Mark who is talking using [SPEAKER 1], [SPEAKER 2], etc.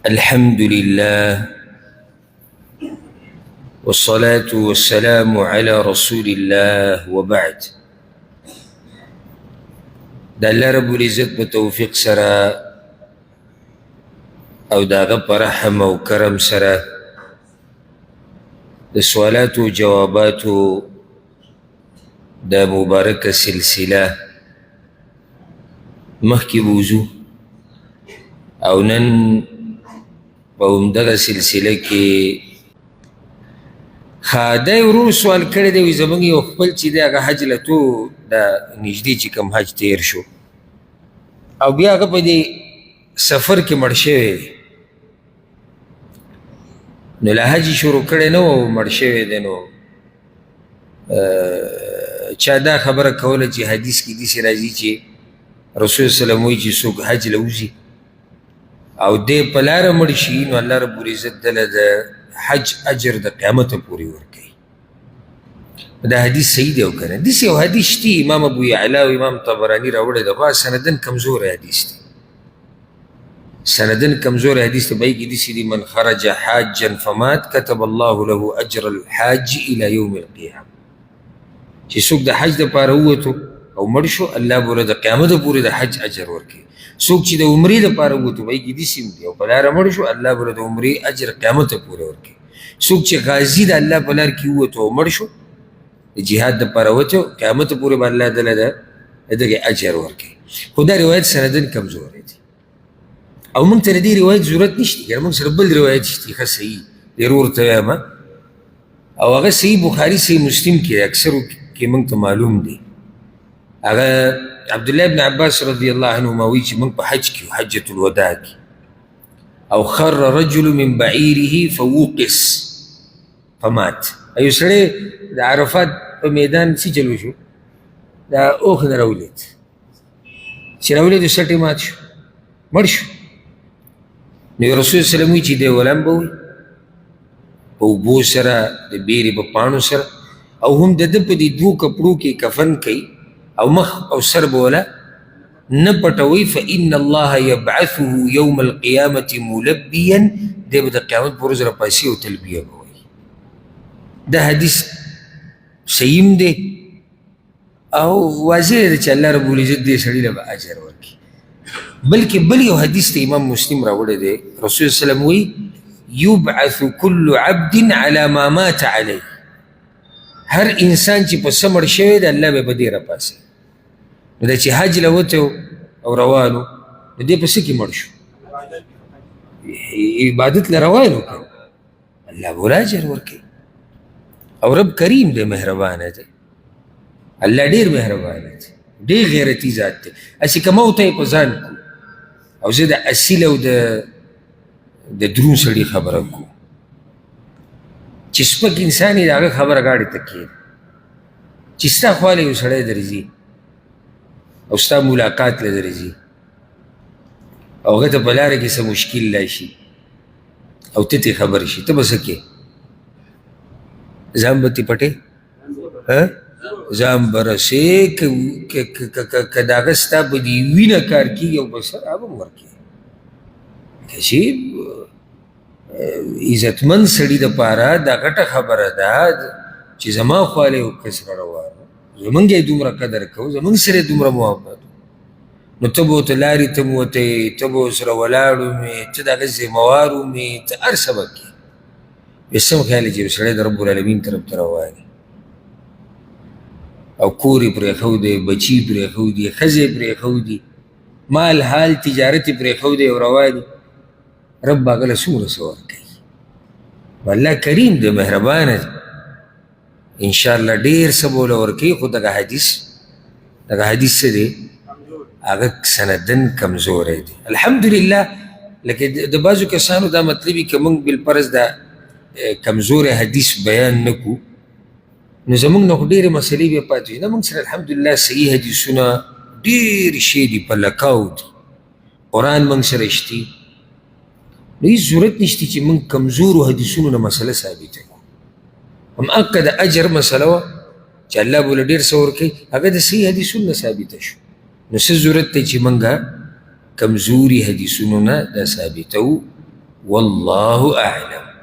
[SPEAKER 1] الحمد لله والصلاة والسلام على رسول الله وبعد. دا الله رب العزت بتوفیق سرا او داغه په رحم او کرم سره د سوالات و جواباتو دا مبارکه سلسله مخکې بوزو او نن په همدغه سلسله کې دا ورور سوال کړی دی زموږ یو خپل چې دی هغه حج لتو دا نږدې چې کوم حج تیر شو او بیا هغه په دې سفر کې مړ شوی نو لا حج شروع کړی نه و مړ شوی دی نو چا دا خبره کوله چې حدیث کې داسې راځي چې رسول صلی الله علیه وسلم وایي چې څوک حج له وځي او دی په لاره مړ شي نو الله رب العزت دله د حج اجر د قیامت پورې ورکوي. دا حدیث صحیح دی او که نه داسې یو حدیث شته امام ابو یعلا او امام طبراني راوړی دی خو سندن کمزوری حدیث دی سندن کمزوری حدیث دی په هغې کې داسې دي من خرج حاجا فمات كتب الله له اجر الحاج الى یوم القیامه چې څوک د حج دپاره ووتو او مړ شو الله به د قیامت پورې د حج اجر ورکوي. څوک چې د عمرې دپاره ووتو په هغې کې داسې هم دي او په لاره مړ شو الله به د عمرې اجر قیامت پورې ورکوي. څوک چې غازي د الله په لار کې ووتو او مړ شو د جهاد دپاره وتو قیامت پورې به الله دله د دغې اجر ورکوي. خو دا روایت سندن کمزوری دی او موږ ته د دې روایت ضرورت نشته ګره موږ سره بل روایت شته ښه صحیح ډېر ورته وایم او هغه صحیح بخاري صحیح مسلم کې اکثرو کې موږ ته معلوم دی. هغه عبدالله ابن عباس رضی الله عنهما وایي چې موږ په حج کې حجة الوداع کې او خر رجل من بعیره فوقس فمات. یو سړی د عرفات په میدان څه چل وشو دا اوښ نه راولید چې راولید سټې مات شو مړ شو نو رسول صلی الله علیه وسلم وایي چې دی ولامبه وي په اوبو سره د بیرې په پاڼو سره او هم د ده په دې دوو کپړو کې کفن کوي او مخ او سر به ولا نه پټوي فإن الله يبعثه يوم القيامة ملبيا دی به د قیامت په ورځ راپاسي او تلبیه به وایي. دا حدیث صحیح هم دی او واضح دی چې الله رب العزت دې سړي له به اجر ورکړي. بلکې بل یو حدیث ته امام مسلم راوړی دی رسول صلی الله علیه وسلم وایي يبعث كل عبد على ما مات عليه. هر انسان چې په څه مړ شوی دی الله به په دې راپاسي. نو دا چې حج له وته او روانو نو دې په څه کې مړ شو عبادت له روانو الله به ورله اجر ورکوي او رب کریم دی مهربانه دی الله ډېر مهربانه دی ډېر غیرتي ذات دی. هسې که موته یې په ځان کړو او زه د اصیل او د دروند سړي خبره کوم چې سپک انسان یې د هغه خبره غاړې ته کښېږدي چې ستا خواله یو سړی درځي او ستا ملاقات له درځي او هغه ته په لاره کې څه مشکل راشي او ته ترې خبر شي ته به څه کوې ځان به ترې پټې ځان به رسې که د هغه ستا په دې وینه کار کېږي او به سر هغه هم ورکوې که چې عزتمند سړي دپاره دا غټه خبره ده چې زما خواله یو کس را روان زمونږ یې دومره قدر کوو زمونږ سره یې دومره محبت نو ته به ورته لارې ته م وتې ته به ورسره ولاړ ومې ته د هغه ذمهوار ومې ته هر څه به کړې بیا سم خیال چې یو سړی د رب العالمین طرف ته روان او کور یې پرېښودی بچي یې پرېښودي ښځې یې پرېښودي مال حال تجارت یې پرېښودی او روان رب هغه له څومره څه ورکوي. الله کریم دی مهربانه دی انشاءالله ډېر څه به ورله ورکوي خو دغه حدیث څه دی هغه سندن کمزوری دی. الحمدلله لکه د بعضو کسانو دا مطلبي که موږ بالفرض دا کمزوری حدیث بیان نه کړو نو زموږ نه خو ډېرې مسلې بیا پاتې وي نه موږ سره الحمدلله صحیح حدیثونه ډېر شی دي په لکاو دي قرآن موږ سره شتي نو هېڅ ضرورت نشته چې موږ کمزورو حدیثونو نه مسله ثابته کړو. هماغه د اجر مسله وه چې الله به له ډېر څه ورکوي هغه د صحیح حدیثونو نه ثابته شو نو څه ضرورت دی چې موږ کمزوري حدیثونو نه دا ثابتوو والله اعلم.